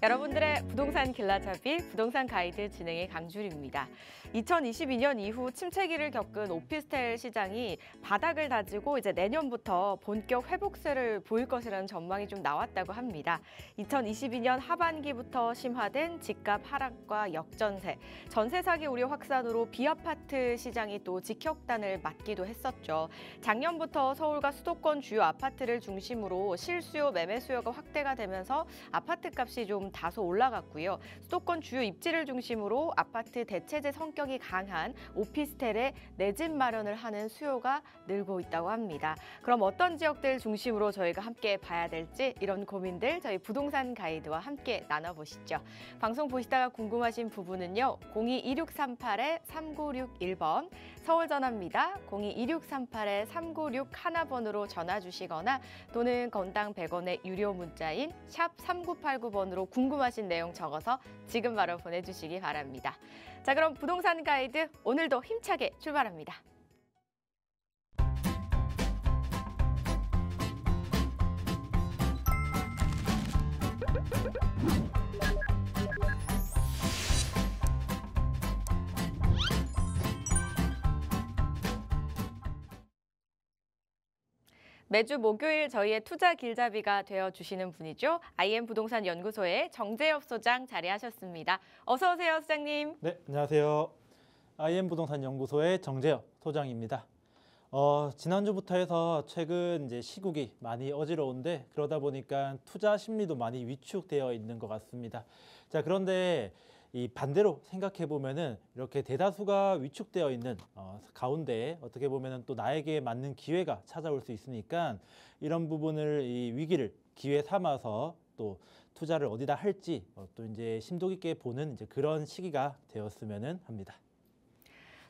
여러분들의 부동산 길라잡이 부동산 가이드 진행의 강주리입니다. 2022년 이후 침체기를 겪은 오피스텔 시장이 바닥을 다지고 이제 내년부터 본격 회복세를 보일 것이라는 전망이 좀 나왔다고 합니다. 2022년 하반기부터 심화된 집값 하락과 역전세, 전세 사기 우려 확산으로 비아파트 시장이 또 직격탄을 맞기도 했었죠. 작년부터 서울과 수도권 주요 아파트를 중심으로 실수요, 매매 수요가 확대가 되면서 아파트 값이 좀 다소 올라갔고요. 수도권 주요 입지를 중심으로 아파트 대체재 성격이 강한 오피스텔에 내 집 마련을 하는 수요가 늘고 있다고 합니다. 그럼 어떤 지역들 중심으로 저희가 함께 봐야 될지 이런 고민들 저희 부동산 가이드와 함께 나눠보시죠. 방송 보시다가 궁금하신 부분은요. 02-2638-3961번 서울 전화입니다. 02-2638-3961번으로 전화 주시거나 또는 건당 100원의 유료 문자인 샵 3989번으로 궁금하신 내용 적어서 지금 바로 보내주시기 바랍니다. 자, 그럼 부동산 가이드 오늘도 힘차게 출발합니다. 매주 목요일 저희의 투자 길잡이가 되어주시는 분이죠. IM 부동산 연구소의 정재엽 소장 자리하셨습니다. 어서 오세요, 소장님. 네, 안녕하세요. IM 부동산 연구소의 정재엽 소장입니다. 지난주부터 해서 최근 이제 시국이 많이 어지러운데 그러다 보니까 투자 심리도 많이 위축되어 있는 것 같습니다. 자, 그런데 이 반대로 생각해 보면은 이렇게 대다수가 위축되어 있는 가운데 어떻게 보면은 또 나에게 맞는 기회가 찾아올 수 있으니까 이런 부분을 이 위기를 기회 삼아서 또 투자를 어디다 할지 또 이제 심도 깊게 보는 이제 그런 시기가 되었으면은 합니다.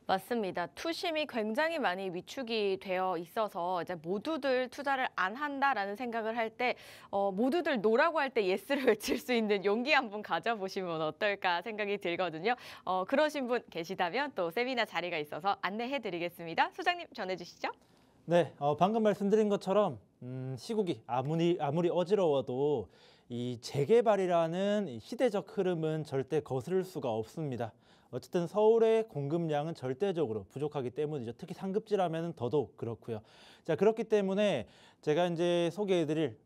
맞습니다. 투심이 굉장히 많이 위축이 되어 있어서 이제 모두들 투자를 안 한다라는 생각을 할 때 모두들 노라고 할 때 예스를 외칠 수 있는 용기 한번 가져보시면 어떨까 생각이 들거든요. 그러신 분 계시다면 또 세미나 자리가 있어서 안내해드리겠습니다. 소장님 전해주시죠. 네, 방금 말씀드린 것처럼 시국이 아무리 어지러워도 이 재개발이라는 이 시대적 흐름은 절대 거스를 수가 없습니다. 어쨌든 서울의 공급량은 절대적으로 부족하기 때문이죠. 특히 상급지라면 더더욱 그렇고요. 자, 그렇기 때문에 제가 이제 소개해드릴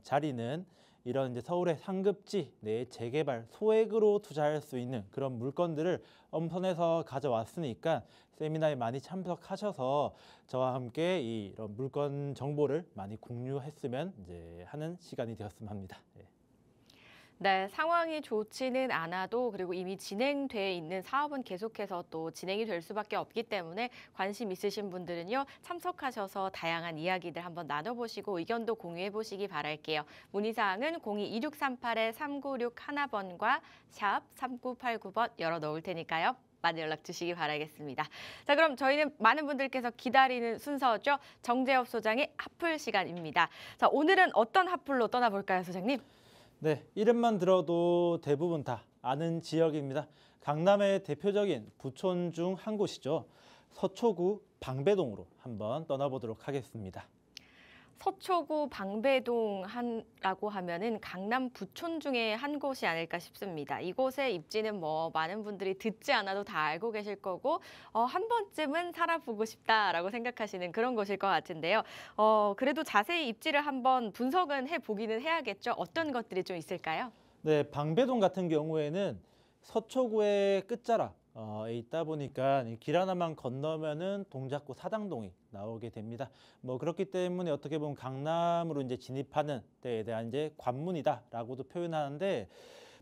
자리는 이런 이제 서울의 상급지 내 재개발 소액으로 투자할 수 있는 그런 물건들을 엄선해서 가져왔으니까 세미나에 많이 참석하셔서 저와 함께 이런 물건 정보를 많이 공유했으면 이제 하는 시간이 되었으면 합니다. 예. 네, 상황이 좋지는 않아도 그리고 이미 진행돼 있는 사업은 계속해서 또 진행이 될 수밖에 없기 때문에 관심 있으신 분들은요. 참석하셔서 다양한 이야기들 한번 나눠보시고 의견도 공유해보시기 바랄게요. 문의사항은 02-2638-3961번과 샵 3989번 열어놓을 테니까요. 많이 연락 주시기 바라겠습니다. 자, 그럼 저희는 많은 분들께서 기다리는 순서죠. 정재엽 소장의 핫플 시간입니다. 자, 오늘은 어떤 핫플로 떠나볼까요, 소장님? 네, 이름만 들어도 대부분 다 아는 지역입니다. 강남의 대표적인 부촌 중 한 곳이죠. 서초구 방배동으로 한번 떠나보도록 하겠습니다. 서초구 방배동라고 하면은 강남 부촌 중에 한 곳이 아닐까 싶습니다. 이곳의 입지는 뭐 많은 분들이 듣지 않아도 다 알고 계실 거고 한 번쯤은 살아보고 싶다라고 생각하시는 그런 곳일 것 같은데요. 그래도 자세히 입지를 한번 분석은 해보기는 해야겠죠. 어떤 것들이 좀 있을까요? 네, 방배동 같은 경우에는 서초구의 끝자락 있다 보니까 길 하나만 건너면은 동작구 사당동이 나오게 됩니다. 뭐 그렇기 때문에 어떻게 보면 강남으로 이제 진입하는 데에 대한 이제 관문이다라고도 표현하는데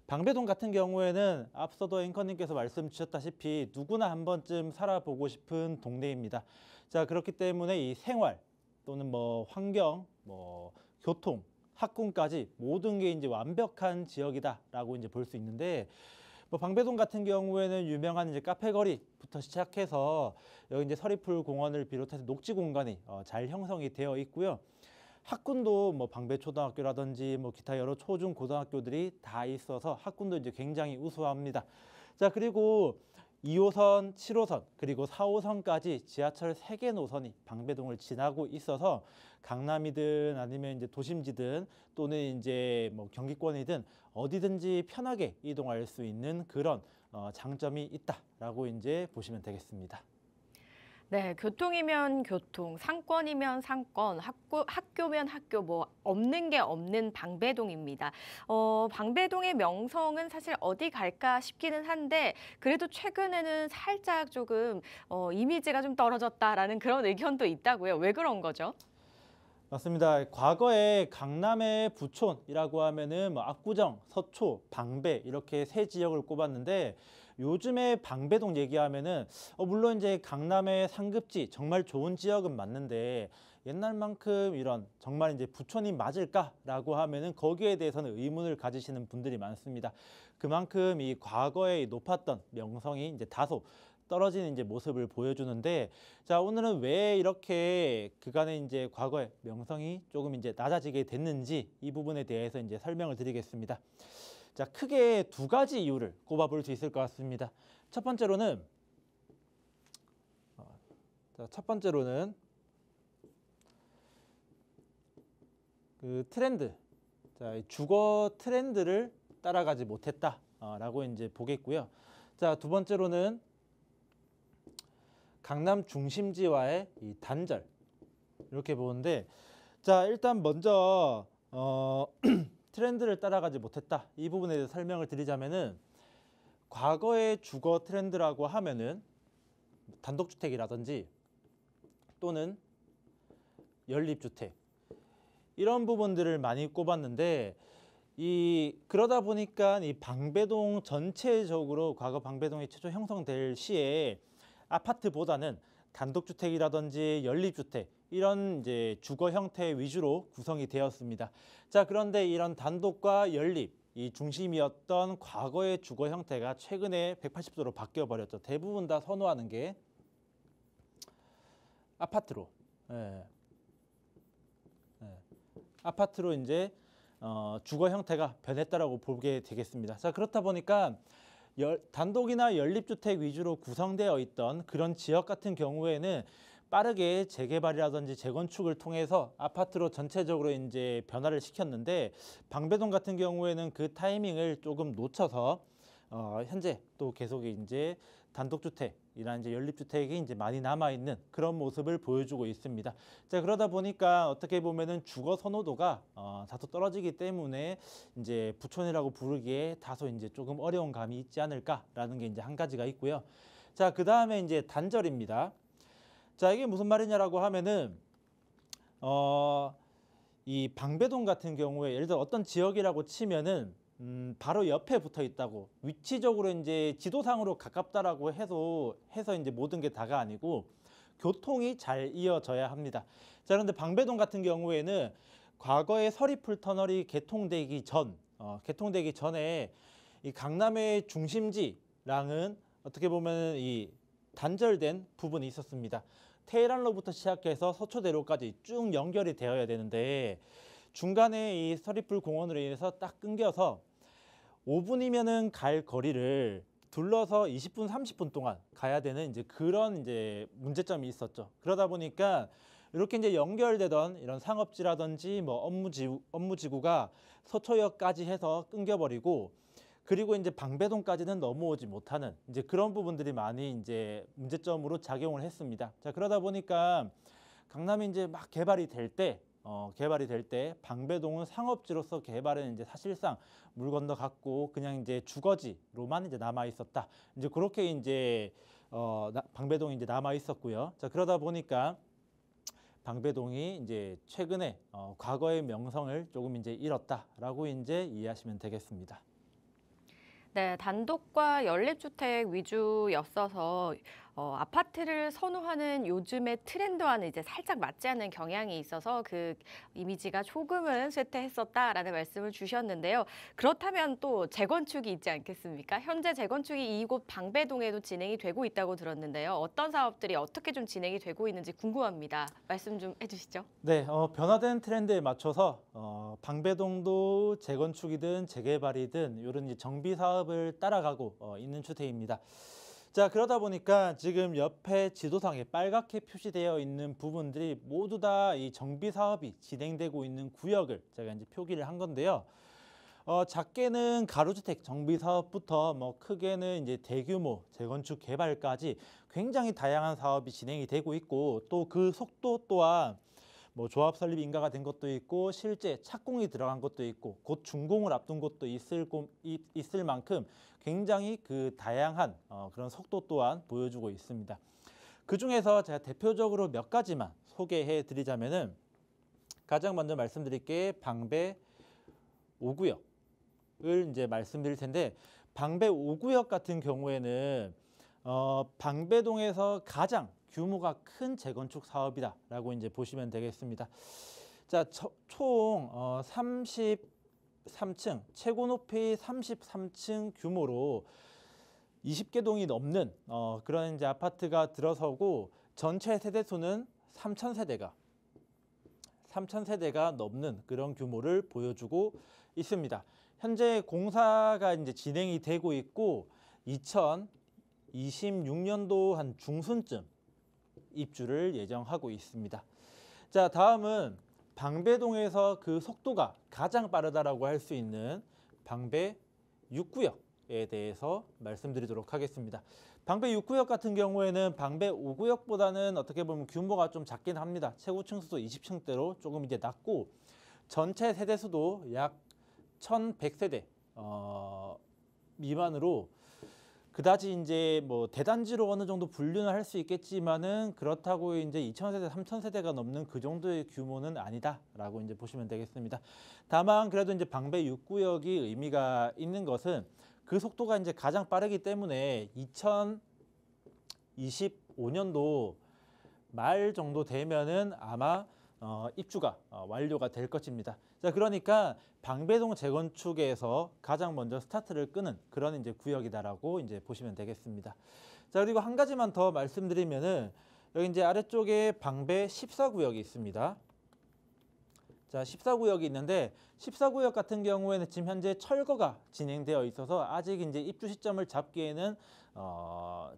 방배동 같은 경우에는 앞서도 앵커님께서 말씀 주셨다시피 누구나 한 번쯤 살아보고 싶은 동네입니다. 자, 그렇기 때문에 이 생활 또는 뭐 환경, 뭐 교통, 학군까지 모든 게 이제 완벽한 지역이다라고 이제 볼 수 있는데 뭐 방배동 같은 경우에는 유명한 이제 카페 거리부터 시작해서 여기 이제 서리풀 공원을 비롯해서 녹지 공간이 잘 형성이 되어 있고요. 학군도 뭐 방배초등학교라든지 뭐 기타 여러 초중 고등학교들이 다 있어서 학군도 이제 굉장히 우수합니다. 자, 그리고 2호선, 7호선 그리고 4호선까지 지하철 3개 노선이 방배동을 지나고 있어서 강남이든 아니면 이제 도심지든 또는 이제 뭐 경기권이든 어디든지 편하게 이동할 수 있는 그런 장점이 있다라고 이제 보시면 되겠습니다. 네, 교통이면 교통, 상권이면 상권, 학교면 학교, 뭐 없는 게 없는 방배동입니다. 방배동의 명성은 사실 어디 갈까 싶기는 한데 그래도 최근에는 살짝 조금 이미지가 좀 떨어졌다라는 그런 의견도 있다고요. 왜 그런 거죠? 맞습니다. 과거에 강남의 부촌이라고 하면은 뭐 압구정, 서초, 방배 이렇게 세 지역을 꼽았는데 요즘에 방배동 얘기하면은 물론 이제 강남의 상급지 정말 좋은 지역은 맞는데 옛날만큼 이런 정말 이제 부촌이 맞을까라고 하면은 거기에 대해서는 의문을 가지시는 분들이 많습니다. 그만큼 이 과거에 높았던 명성이 이제 다소 떨어지는 이제 모습을 보여주는데 자, 오늘은 왜 이렇게 그간의 이제 과거의 명성이 조금 이제 낮아지게 됐는지 이 부분에 대해서 이제 설명을 드리겠습니다. 자, 크게 두 가지 이유를 꼽아볼 수 있을 것 같습니다. 첫 번째로는 그 트렌드, 자, 주거 트렌드를 따라가지 못했다라고 이제 보겠고요. 자, 두 번째로는 강남 중심지와의 이 단절 이렇게 보는데 자, 일단 먼저 트렌드를 따라가지 못했다 이 부분에 대해서 설명을 드리자면은 과거의 주거 트렌드라고 하면은 단독주택이라든지 또는 연립주택 이런 부분들을 많이 꼽았는데 그러다 보니까 이 방배동 전체적으로 과거 방배동이 최초 형성될 시에 아파트보다는 단독주택이라든지 연립주택 이런 이제 주거 형태 위주로 구성이 되었습니다. 자, 그런데 이런 단독과 연립 이 중심이었던 과거의 주거 형태가 최근에 180도로 바뀌어 버렸죠. 대부분 다 선호하는 게 아파트로, 예. 아파트로 이제 주거 형태가 변했다라고 보게 되겠습니다. 자, 그렇다 보니까 단독이나 연립주택 위주로 구성되어 있던 그런 지역 같은 경우에는 빠르게 재개발이라든지 재건축을 통해서 아파트로 전체적으로 이제 변화를 시켰는데 방배동 같은 경우에는 그 타이밍을 조금 놓쳐서 현재 또 계속 이제 단독주택이나 이제 연립주택이 이제 많이 남아 있는 그런 모습을 보여주고 있습니다. 자, 그러다 보니까 어떻게 보면은 주거 선호도가 다소 떨어지기 때문에 이제 부촌이라고 부르기에 다소 이제 조금 어려운 감이 있지 않을까라는 게 이제 한 가지가 있고요. 자, 그 다음에 이제 단절입니다. 자, 이게 무슨 말이냐라고 하면은 이 방배동 같은 경우에 예를 들어 어떤 지역이라고 치면은 바로 옆에 붙어 있다고 위치적으로 이제 지도상으로 가깝다라고 해서 이제 모든 게 다가 아니고 교통이 잘 이어져야 합니다. 자, 그런데 방배동 같은 경우에는 과거에 서리풀 터널이 개통되기 전에 이 강남의 중심지랑은 어떻게 보면 이 단절된 부분이 있었습니다. 테헤란로부터 시작해서 서초대로까지 쭉 연결이 되어야 되는데 중간에 이 서리풀 공원으로 인해서 딱 끊겨서 5분이면은 갈 거리를 둘러서 20분, 30분 동안 가야 되는 이제 그런 이제 문제점이 있었죠. 그러다 보니까 이렇게 이제 연결되던 이런 상업지라든지 뭐 업무지구가 서초역까지 해서 끊겨버리고 그리고 이제 방배동까지는 넘어오지 못하는 이제 그런 부분들이 많이 이제 문제점으로 작용을 했습니다. 자, 그러다 보니까 강남이 이제 막 개발이 될 때 방배동은 상업지로서 개발은 이제 사실상 물 건너갔고 그냥 이제 주거지로만 이제 남아 있었다. 이제 그렇게 이제 방배동이 이제 남아 있었고요. 자, 그러다 보니까 방배동이 이제 최근에 과거의 명성을 조금 이제 잃었다라고 이제 이해하시면 되겠습니다. 네, 단독과 연립주택 위주였어서 아파트를 선호하는 요즘의 트렌드와는 이제 살짝 맞지 않는 경향이 있어서 그 이미지가 조금은 쇠퇴했었다라는 말씀을 주셨는데요. 그렇다면 또 재건축이 있지 않겠습니까? 현재 재건축이 이곳 방배동에도 진행이 되고 있다고 들었는데요. 어떤 사업들이 어떻게 좀 진행이 되고 있는지 궁금합니다. 말씀 좀 해주시죠. 네, 변화된 트렌드에 맞춰서 방배동도 재건축이든 재개발이든 이런 이제 정비 사업을 따라가고 있는 추세입니다. 자, 그러다 보니까 지금 옆에 지도상에 빨갛게 표시되어 있는 부분들이 모두 다 이 정비 사업이 진행되고 있는 구역을 제가 이제 표기를 한 건데요. 작게는 가로주택 정비 사업부터 뭐 크게는 이제 대규모 재건축 개발까지 굉장히 다양한 사업이 진행이 되고 있고, 또 그 속도 또한 뭐 조합 설립 인가가 된 것도 있고 실제 착공이 들어간 것도 있고 곧 준공을 앞둔 곳도 있을 만큼 굉장히 그 다양한 그런 속도 또한 보여주고 있습니다. 그 중에서 제가 대표적으로 몇 가지만 소개해 드리자면은, 가장 먼저 말씀드릴 게 방배 5구역을 이제 말씀드릴 텐데, 방배 5구역 같은 경우에는 방배동에서 가장 규모가 큰 재건축 사업이다라고 이제 보시면 되겠습니다. 자, 총 33층, 최고 높이 33층 규모로 20개 동이 넘는 그런 이제 아파트가 들어서고, 전체 세대 수는 3,000세대가 넘는 그런 규모를 보여주고 있습니다. 현재 공사가 이제 진행이 되고 있고 2026년도 한 중순쯤 입주를 예정하고 있습니다. 자, 다음은 방배동에서 그 속도가 가장 빠르다라고 할 수 있는 방배 6구역에 대해서 말씀드리도록 하겠습니다. 방배 6구역 같은 경우에는 방배 5구역보다는 어떻게 보면 규모가 좀 작긴 합니다. 최고 층수도 20층대로 조금 이제 낮고, 전체 세대 수도 약 1,100세대 미만으로 그다지 이제 뭐 대단지로 어느 정도 분류는 할 수 있겠지만은, 그렇다고 이제 2,000세대, 3,000세대가 넘는 그 정도의 규모는 아니다라고 이제 보시면 되겠습니다. 다만 그래도 이제 방배 6구역이 의미가 있는 것은 그 속도가 이제 가장 빠르기 때문에 2025년도 말 정도 되면은 아마 입주가 완료가 될 것입니다. 자, 그러니까 방배동 재건축에서 가장 먼저 스타트를 끄는 그런 이제 구역이다라고 이제 보시면 되겠습니다. 자, 그리고 한 가지만 더 말씀드리면은, 여기 이제 아래쪽에 방배 14구역이 있습니다. 자, 14구역이 있는데 14구역 같은 경우에는 지금 현재 철거가 진행되어 있어서 아직 이제 입주 시점을 잡기에는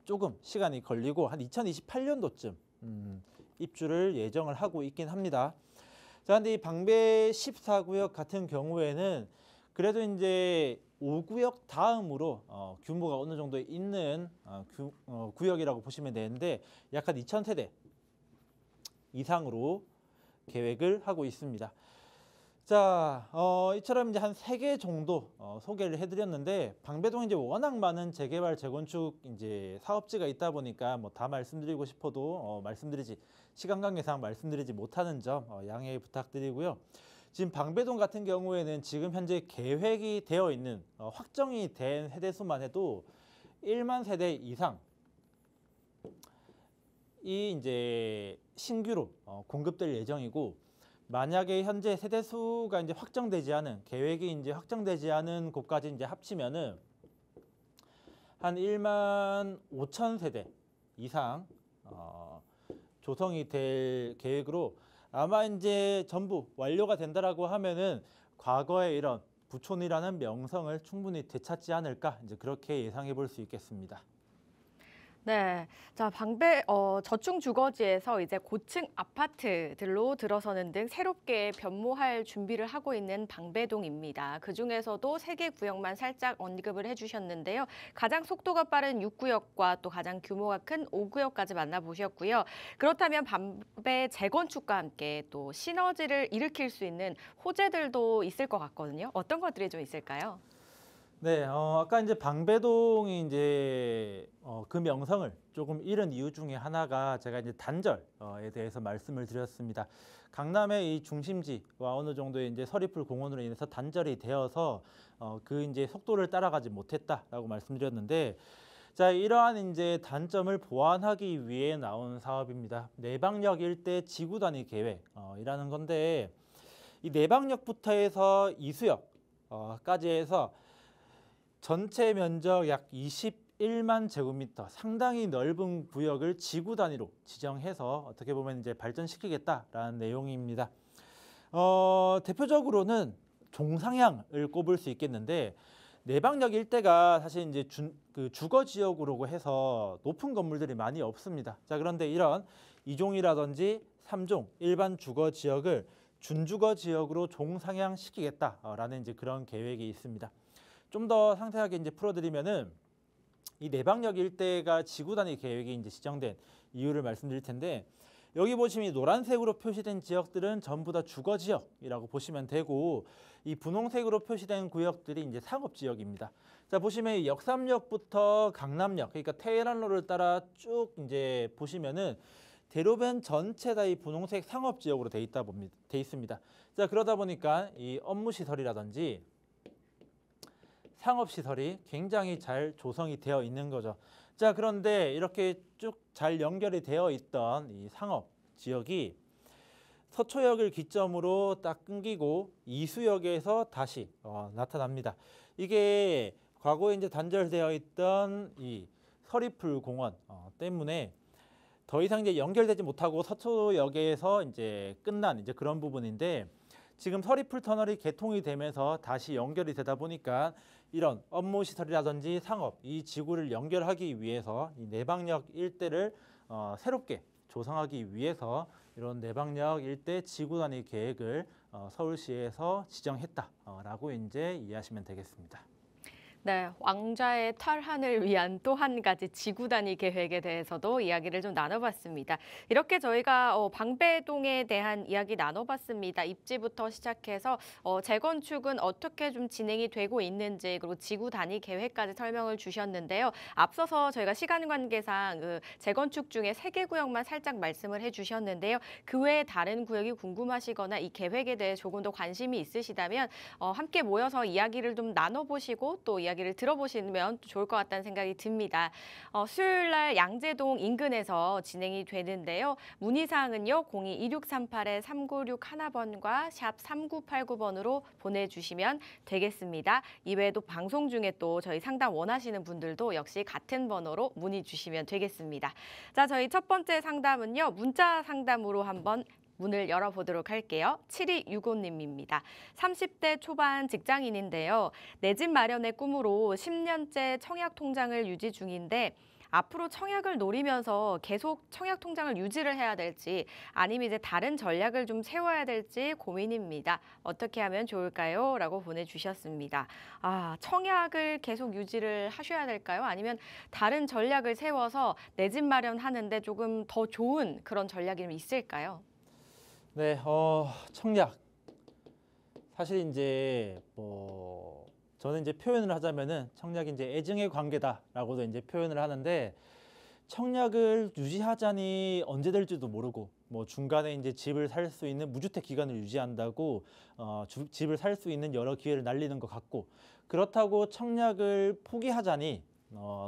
조금 시간이 걸리고 한 2028년도쯤 입주를 예정을 하고 있긴 합니다. 자, 근데 이 방배 14구역 같은 경우에는 그래도 이제 5구역 다음으로 규모가 어느 정도 있는 구역이라고 보시면 되는데, 약 한 2,000세대 이상으로 계획을 하고 있습니다. 자, 이처럼 이제 한 3개 정도 소개를 해드렸는데, 방배동 이제 워낙 많은 재개발 재건축 이제 사업지가 있다 보니까 뭐 다 말씀드리고 싶어도 시간 관계상 말씀드리지 못하는 점 양해 부탁드리고요. 지금 방배동 같은 경우에는 지금 현재 계획이 되어 있는 확정이 된 세대수만 해도 1만 세대 이상 이 이제 신규로 공급될 예정이고, 만약에 현재 세대 수가 이제 확정되지 않은, 계획이 이제 확정되지 않은 곳까지 이제 합치면은 한 1만 5천 세대 이상 조성이 될 계획으로, 아마 이제 전부 완료가 된다라고 하면은 과거의 이런 부촌이라는 명성을 충분히 되찾지 않을까, 이제 그렇게 예상해 볼 수 있겠습니다. 네, 자, 방배 저층 주거지에서 이제 고층 아파트들로 들어서는 등 새롭게 변모할 준비를 하고 있는 방배동입니다. 그 중에서도 3개 구역만 살짝 언급을 해주셨는데요. 가장 속도가 빠른 6구역과 또 가장 규모가 큰 5구역까지 만나보셨고요. 그렇다면 방배 재건축과 함께 또 시너지를 일으킬 수 있는 호재들도 있을 것 같거든요. 어떤 것들이 좀 있을까요? 네, 아까 이제 방배동이 이제 그 명성을 조금 잃은 이유 중에 하나가, 제가 이제 단절에 대해서 말씀을 드렸습니다. 강남의 이 중심지와 어느 정도의 이제 서리풀 공원으로 인해서 단절이 되어서 그 이제 속도를 따라가지 못했다라고 말씀드렸는데, 자, 이러한 이제 단점을 보완하기 위해 나온 사업입니다. 내방역 일대 지구 단위 계획이라는 건데, 이 내방역부터 해서 이수역까지 해서 전체 면적 약 21만 제곱미터, 상당히 넓은 구역을 지구 단위로 지정해서 어떻게 보면 이제 발전시키겠다라는 내용입니다. 대표적으로는 종상향을 꼽을 수 있겠는데, 내방역 일대가 사실 이제 주거 지역으로 해서 높은 건물들이 많이 없습니다. 자, 그런데 이런 2종이라든지 3종 일반 주거 지역을 준주거 지역으로 종상향시키겠다라는 이제 그런 계획이 있습니다. 좀 더 상세하게 이제 풀어드리면은 이 내방역 일대가 지구 단위 계획이 이제 지정된 이유를 말씀드릴 텐데, 여기 보시면 이 노란색으로 표시된 지역들은 전부 다 주거 지역이라고 보시면 되고, 이 분홍색으로 표시된 구역들이 이제 상업 지역입니다. 자, 보시면 이 역삼역부터 강남역, 그러니까 테헤란로를 따라 쭉 이제 보시면은 대로변 전체 다 이 분홍색 상업 지역으로 돼 있습니다. 자, 그러다 보니까 이 업무 시설이라든지 상업 시설이 굉장히 잘 조성이 되어 있는 거죠. 자, 그런데 이렇게 쭉 잘 연결이 되어 있던 이 상업 지역이 서초역을 기점으로 딱 끊기고 이수역에서 다시 나타납니다. 이게 과거에 이제 단절되어 있던 이 서리풀 공원 때문에 더 이상 이제 연결되지 못하고 서초역에서 이제 끝난 이제 그런 부분인데, 지금 서리풀 터널이 개통이 되면서 다시 연결이 되다 보니까 이런 업무 시설이라든지 상업, 이 지구를 연결하기 위해서 이 내방역 일대를 새롭게 조성하기 위해서 이런 내방역 일대 지구 단위 계획을 서울시에서 지정했다라고 이제 이해하시면 되겠습니다. 네, 왕좌의 탈환을 위한 또 한 가지 지구 단위 계획에 대해서도 이야기를 좀 나눠봤습니다. 이렇게 저희가 방배동에 대한 이야기 나눠봤습니다. 입지부터 시작해서 재건축은 어떻게 좀 진행이 되고 있는지, 그리고 지구 단위 계획까지 설명을 주셨는데요. 앞서서 저희가 시간 관계상 그 재건축 중에 3개 구역만 살짝 말씀을 해주셨는데요. 그 외에 다른 구역이 궁금하시거나 이 계획에 대해 조금 더 관심이 있으시다면 함께 모여서 이야기를 좀 나눠보시고 또 이야기를 들어보시면 좋을 것 같다는 생각이 듭니다. 수요일 날 양재동 인근에서 진행이 되는데요. 문의사항은요. 02-2638-3961번과 샵 3989번으로 보내주시면 되겠습니다. 이외에도 방송 중에 또 저희 상담 원하시는 분들도 역시 같은 번호로 문의 주시면 되겠습니다. 자, 저희 첫 번째 상담은요. 문자 상담으로 한번 문을 열어보도록 할게요. 7265님입니다. 30대 초반 직장인인데요. 내 집 마련의 꿈으로 10년째 청약통장을 유지 중인데 앞으로 청약을 노리면서 계속 청약통장을 유지를 해야 될지 아니면 이제 다른 전략을 좀 세워야 될지 고민입니다. 어떻게 하면 좋을까요? 라고 보내주셨습니다. 청약을 계속 유지를 하셔야 될까요? 아니면 다른 전략을 세워서 내 집 마련하는데 조금 더 좋은 그런 전략이 좀 있을까요? 네, 청약. 사실 이제 저는 이제 표현을 하자면은 청약이 이제 애증의 관계다라고도 이제 표현을 하는데, 청약을 유지하자니 언제 될지도 모르고 중간에 이제 집을 살 수 있는 무주택 기간을 유지한다고 집을 살 수 있는 여러 기회를 날리는 것 같고, 그렇다고 청약을 포기하자니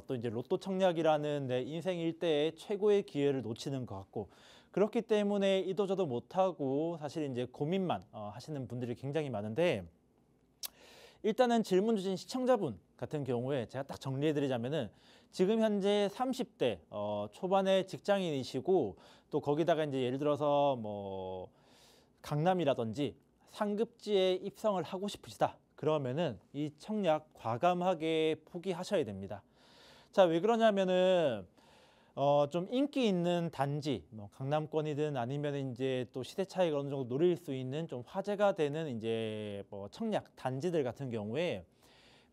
또 이제 로또 청약이라는 내 인생 일대의 최고의 기회를 놓치는 것 같고, 그렇기 때문에 이도저도 못하고 사실 이제 고민만 하시는 분들이 굉장히 많은데, 일단은 질문 주신 시청자분 같은 경우에 제가 딱 정리해드리자면은 지금 현재 30대 초반의 직장인이시고, 또 거기다가 이제 예를 들어서 강남이라든지 상급지에 입성을 하고 싶으시다. 그러면은 이 청약 과감하게 포기하셔야 됩니다. 자, 왜 그러냐면은 좀 인기 있는 단지, 강남권이든 아니면 이제 또 시대 차이가 어느 정도 노릴 수 있는 좀 화제가 되는 이제 청약 단지들 같은 경우에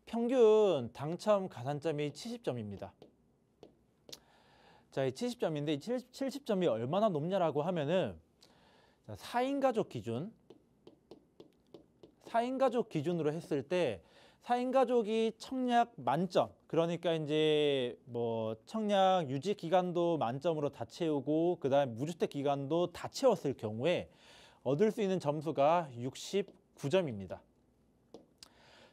평균 당첨 가산점이 70점입니다. 자, 이 70점인데 이 70점이 얼마나 높냐라고 하면은 4인 가족 기준으로 했을 때 4인 가족이 청약 만점, 그러니까 이제 청약 유지 기간도 만점으로 다 채우고 그다음에 무주택 기간도 다 채웠을 경우에 얻을 수 있는 점수가 69점입니다.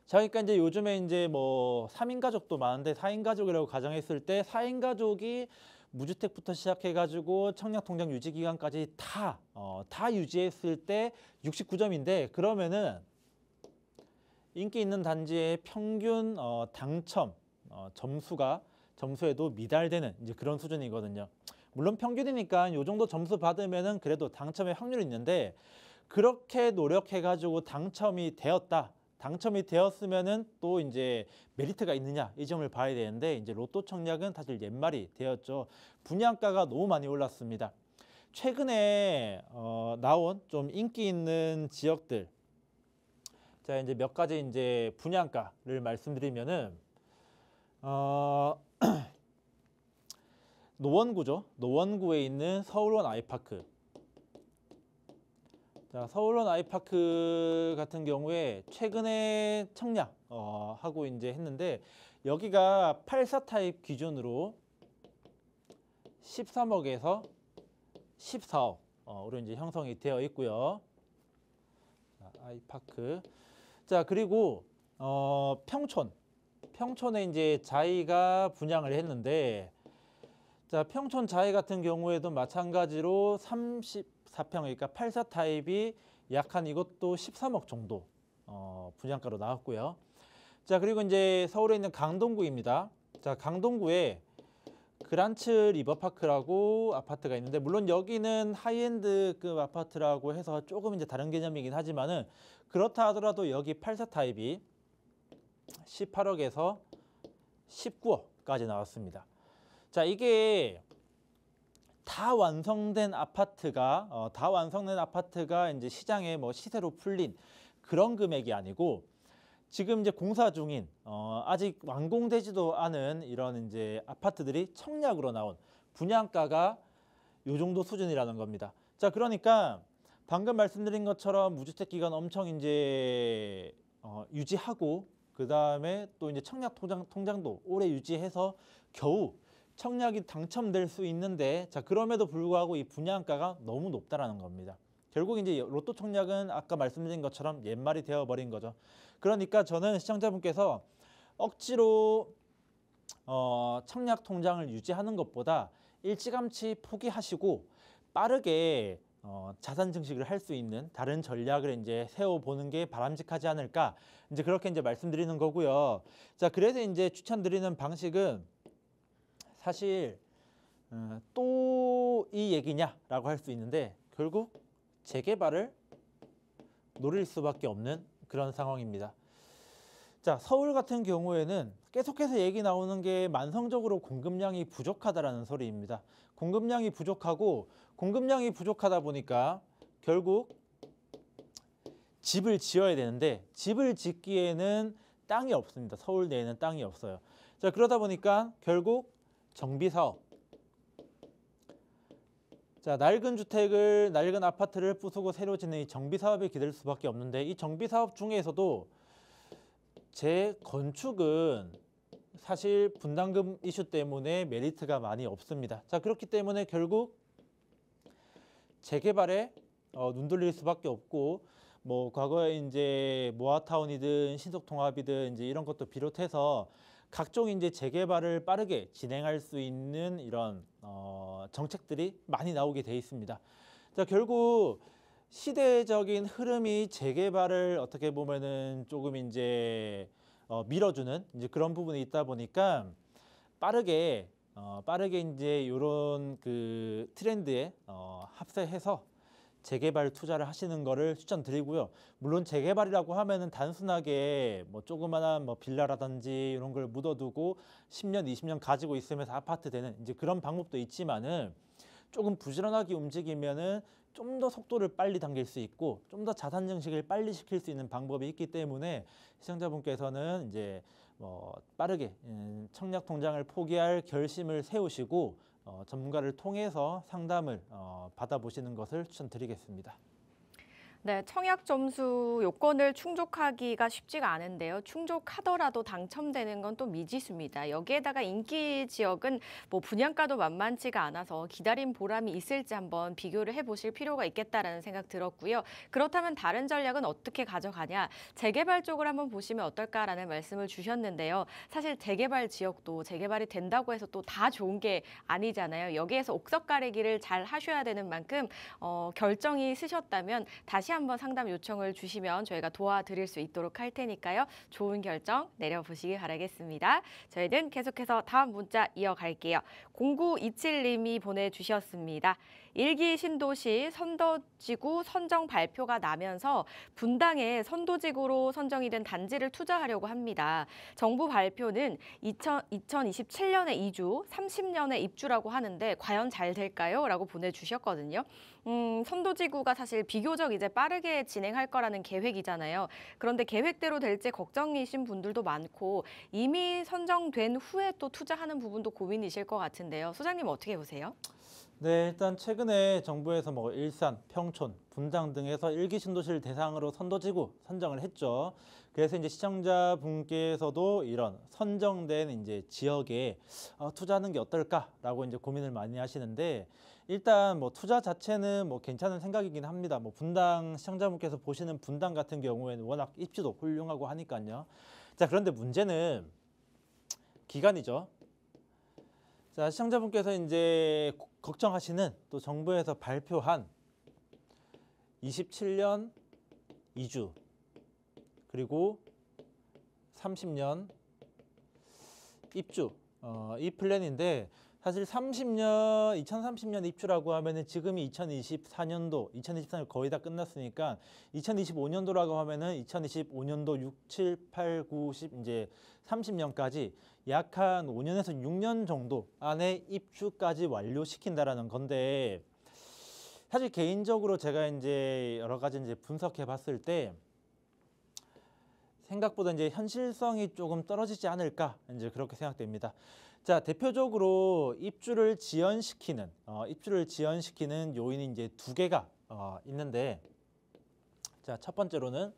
자, 그러니까 이제 요즘에 이제 3인 가족도 많은데 4인 가족이라고 가정했을 때 4인 가족이 무주택부터 시작해가지고 청약통장 유지 기간까지 다 유지했을 때 69점인데, 그러면은 인기 있는 단지의 평균 당첨 점수에도 미달되는 이제 그런 수준이거든요. 물론 평균이니까 이 정도 점수 받으면은 그래도 당첨의 확률이 있는데, 그렇게 노력해가지고 당첨이 되었다. 당첨이 되었으면은 또 이제 메리트가 있느냐 이 점을 봐야 되는데 이제 로또 청약은 사실 옛말이 되었죠. 분양가가 너무 많이 올랐습니다. 최근에 나온 좀 인기 있는 지역들, 자 이제 몇 가지 이제 분양가를 말씀드리면은 노원구죠. 노원구에 있는 서울원 아이파크. 자, 서울원 아이파크 같은 경우에 최근에 청약 하고 이제 했는데 여기가 84 타입 기준으로 13억에서 14억으로 이제 형성이 되어 있고요. 자, 아이파크. 자, 그리고 평촌에 이제 자이가 분양을 했는데 자, 평촌 자이 같은 경우에도 마찬가지로 34평, 그러니까 84 타입이 약 한 이것도 13억 정도 분양가로 나왔고요. 자, 그리고 이제 서울에 있는 강동구입니다. 자, 강동구에 그란츠 리버파크라고 아파트가 있는데 물론 여기는 하이엔드급 아파트라고 해서 조금 이제 다른 개념이긴 하지만은 그렇다 하더라도 여기 84 타입이 18억에서 19억까지 나왔습니다. 자, 이게 다 완성된 아파트가 이제 시장에 뭐 시세로 풀린 그런 금액이 아니고 지금 이제 공사 중인 아직 완공되지도 않은 이런 이제 아파트들이 청약으로 나온 분양가가 요 정도 수준이라는 겁니다. 자, 그러니까 방금 말씀드린 것처럼 무주택 기간 엄청 이제 유지하고 그 다음에 또 이제 청약 통장도 오래 유지해서 겨우 청약이 당첨될 수 있는데 자, 그럼에도 불구하고 이 분양가가 너무 높다라는 겁니다. 결국 이제 로또 청약은 아까 말씀드린 것처럼 옛말이 되어버린 거죠. 그러니까 저는 시청자분께서 억지로 청약 통장을 유지하는 것보다 일찌감치 포기하시고 빠르게 자산 증식을 할 수 있는 다른 전략을 이제 세워보는 게 바람직하지 않을까 이제 그렇게 이제 말씀드리는 거고요. 자, 그래서 이제 추천드리는 방식은 사실 또 이 얘기냐라고 할 수 있는데 결국 재개발을 노릴 수밖에 없는 그런 상황입니다. 자, 서울 같은 경우에는 계속해서 얘기 나오는 게 만성적으로 공급량이 부족하다라는 소리입니다. 공급량이 부족하다 보니까 결국 집을 지어야 되는데 집을 짓기에는 땅이 없습니다. 서울 내에는 땅이 없어요. 자, 그러다 보니까 결국 정비사업, 자, 낡은 아파트를 부수고 새로 짓는 이 정비사업에 기댈 수밖에 없는데 이 정비사업 중에서도 재건축은 사실 분담금 이슈 때문에 메리트가 많이 없습니다. 자, 그렇기 때문에 결국 재개발에 눈 돌릴 수밖에 없고 뭐 과거에 이제 모아타운이든 신속통합이든 이제 이런 것도 비롯해서 각종 이제 재개발을 빠르게 진행할 수 있는 이런 정책들이 많이 나오게 돼 있습니다. 자, 결국 시대적인 흐름이 재개발을 어떻게 보면은 조금 이제 밀어주는 이제 그런 부분이 있다 보니까 빠르게 이제 이런 그 트렌드에 합세해서 재개발 투자를 하시는 거를 추천드리고요. 물론 재개발이라고 하면은 단순하게 뭐 조그마한 뭐 빌라라든지 이런 걸 묻어두고 10년, 20년 가지고 있으면서 아파트 되는 이제 그런 방법도 있지만은 조금 부지런하게 움직이면은 좀 더 속도를 빨리 당길 수 있고 좀 더 자산 증식을 빨리 시킬 수 있는 방법이 있기 때문에 시청자분께서는 이제 빠르게 청약 통장을 포기할 결심을 세우시고 전문가를 통해서 상담을 받아보시는 것을 추천드리겠습니다. 네, 청약 점수 요건을 충족하기가 쉽지가 않은데요. 충족하더라도 당첨되는 건 또 미지수입니다. 여기에다가 인기 지역은 뭐 분양가도 만만치가 않아서 기다림 보람이 있을지 한번 비교를 해보실 필요가 있겠다라는 생각 들었고요. 그렇다면 다른 전략은 어떻게 가져가냐? 재개발 쪽을 한번 보시면 어떨까라는 말씀을 주셨는데요. 사실 재개발 지역도 재개발이 된다고 해서 또 다 좋은 게 아니잖아요. 여기에서 옥석 가리기를 잘 하셔야 되는 만큼 결정이 쓰셨다면 다시 한번 상담 요청을 주시면 저희가 도와드릴 수 있도록 할 테니까요. 좋은 결정 내려보시기 바라겠습니다. 저희는 계속해서 다음 문자 이어갈게요. 0927님이 보내주셨습니다. 일기 신도시 선도지구 선정 발표가 나면서 분당에 선도지구로 선정이 된 단지를 투자하려고 합니다. 정부 발표는 2027년에 이주, 30년에 입주라고 하는데 과연 잘 될까요? 라고 보내주셨거든요. 선도지구가 사실 비교적 이제 빠르게 진행할 거라는 계획이잖아요. 그런데 계획대로 될지 걱정이신 분들도 많고 이미 선정된 후에 또 투자하는 부분도 고민이실 것 같은데요. 소장님 어떻게 보세요? 네, 일단 최근에 정부에서 뭐 일산, 평촌, 분당 등에서 일기 신도시를 대상으로 선도지구 선정을 했죠. 그래서 이제 시청자분께서도 이런 선정된 이제 지역에 투자하는 게 어떨까라고 이제 고민을 많이 하시는데 일단 뭐 투자 자체는 뭐 괜찮은 생각이긴 합니다. 뭐 분당 시청자분께서 보시는 분당 같은 경우에는 워낙 입지도 훌륭하고 하니까요. 자, 그런데 문제는 기간이죠. 자, 시청자분께서 이제 걱정하시는 또 정부에서 발표한 27년 이주 그리고 30년 입주 이 플랜인데 사실 2030년 입주라고 하면은 지금이 2024년도, 2024년 거의 다 끝났으니까 2025년도라고 하면은 2025년도 6, 7, 8, 9, 10 이제 30년까지 약 한 5년에서 6년 정도 안에 입주까지 완료시킨다라는 건데 사실 개인적으로 제가 이제 여러 가지 이제 분석해 봤을 때 생각보다 이제 현실성이 조금 떨어지지 않을까 이제 그렇게 생각됩니다. 자, 대표적으로 입주를 지연시키는 요인이 이제 두 개가 있는데 자, 첫 번째로는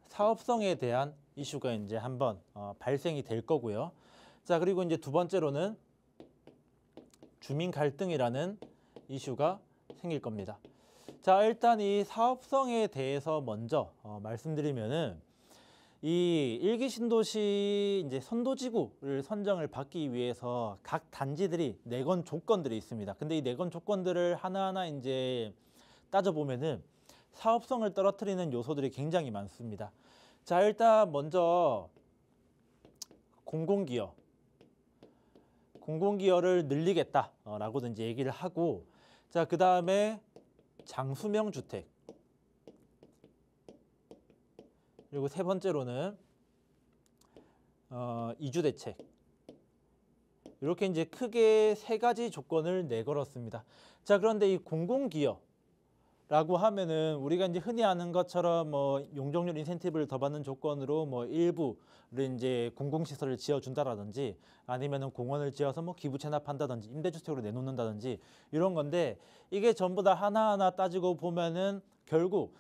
사업성에 대한 이슈가 이제 한번 발생이 될 거고요. 자, 그리고 이제 두 번째로는 주민 갈등이라는 이슈가 생길 겁니다. 자, 일단 이 사업성에 대해서 먼저 말씀드리면은 이 일기 신도시 이제 선도지구를 선정을 받기 위해서 각 단지들이 내건 조건들이 있습니다. 근데 이 내건 조건들을 하나하나 이제 따져보면은 사업성을 떨어뜨리는 요소들이 굉장히 많습니다. 자, 일단 먼저 공공기여를 늘리겠다라고든지 얘기를 하고 자, 그 다음에 장수명 주택 그리고 세 번째로는 이주 대책 이렇게 이제 크게 세 가지 조건을 내걸었습니다. 자, 그런데 이 공공기여라고 하면은 우리가 이제 흔히 아는 것처럼 뭐 용적률 인센티브를 더 받는 조건으로 뭐 일부를 이제 공공시설을 지어준다라든지 아니면은 공원을 지어서 뭐 기부 체납한다든지 임대주택으로 내놓는다든지 이런 건데 이게 전부 다 하나하나 따지고 보면은 결국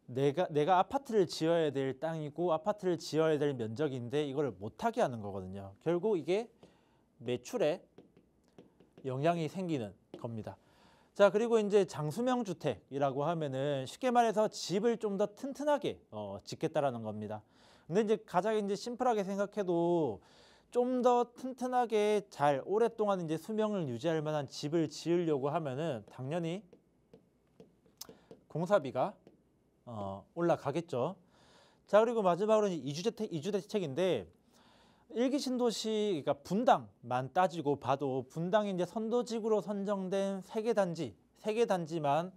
내가 아파트를 지어야 될 땅이고 아파트를 지어야 될 면적인데 이걸 못하게 하는 거거든요. 결국 이게 매출에 영향이 생기는 겁니다. 자, 그리고 이제 장수명 주택이라고 하면은 쉽게 말해서 집을 좀 더 튼튼하게 짓겠다라는 겁니다. 근데 이제 가장 이제 심플하게 생각해도 좀 더 튼튼하게 잘 오랫동안 이제 수명을 유지할 만한 집을 지으려고 하면은 당연히 공사비가 올라가겠죠. 자, 그리고 마지막으로 이주 대책인데 일기 신도시 그러니까 분당만 따지고 봐도 분당이 이제 선도지구로 선정된 세 개 단지만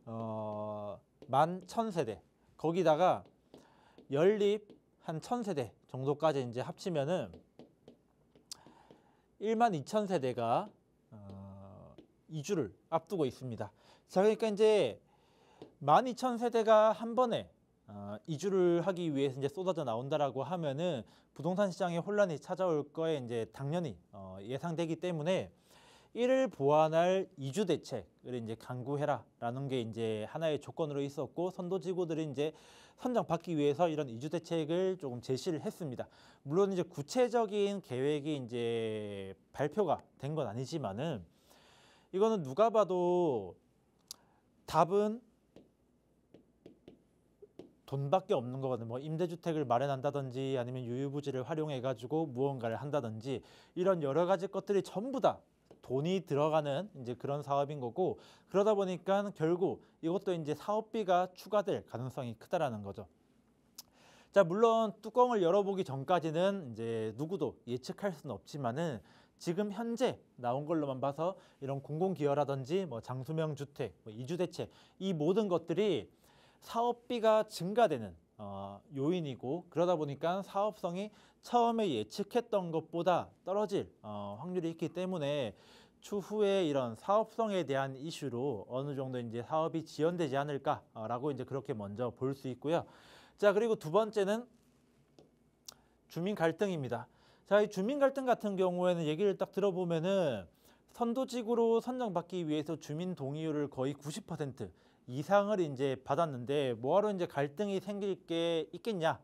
11,000세대 거기다가 연립 한 1,000세대 정도까지 이제 합치면은 12,000세대가 이주를 앞두고 있습니다. 자, 그러니까 이제 12,000세대가 한 번에 이주를 하기 위해서 이제 쏟아져 나온다라고 하면은 부동산 시장에 혼란이 찾아올 거에 이제 당연히 예상되기 때문에 이를 보완할 이주 대책을 이제 강구해라라는 게 이제 하나의 조건으로 있었고 선도지구들이 이제 선정받기 위해서 이런 이주 대책을 조금 제시를 했습니다. 물론 이제 구체적인 계획이 이제 발표가 된 건 아니지만은 이거는 누가 봐도 답은 돈밖에 없는 거거든요. 뭐 임대주택을 마련한다든지 아니면 유유부지를 활용해 가지고 무언가를 한다든지 이런 여러 가지 것들이 전부 다 돈이 들어가는 이제 그런 사업인 거고 그러다 보니까 결국 이것도 이제 사업비가 추가될 가능성이 크다라는 거죠. 자, 물론 뚜껑을 열어보기 전까지는 이제 누구도 예측할 수는 없지만은 지금 현재 나온 걸로만 봐서 이런 공공기여라든지 뭐 장수명 주택, 뭐 이주대책 이 모든 것들이 사업비가 증가되는 요인이고 그러다 보니까 사업성이 처음에 예측했던 것보다 떨어질 확률이 있기 때문에 추후에 이런 사업성에 대한 이슈로 어느 정도 이제 사업이 지연되지 않을까라고 이제 그렇게 먼저 볼 수 있고요. 자, 그리고 두 번째는 주민 갈등입니다. 자, 이 주민 갈등 같은 경우에는 얘기를 딱 들어보면은 선도직으로 선정받기 위해서 주민 동의율을 거의 90% 이상을 이제 받았는데 뭐하러 이제 갈등이 생길 게 있겠냐?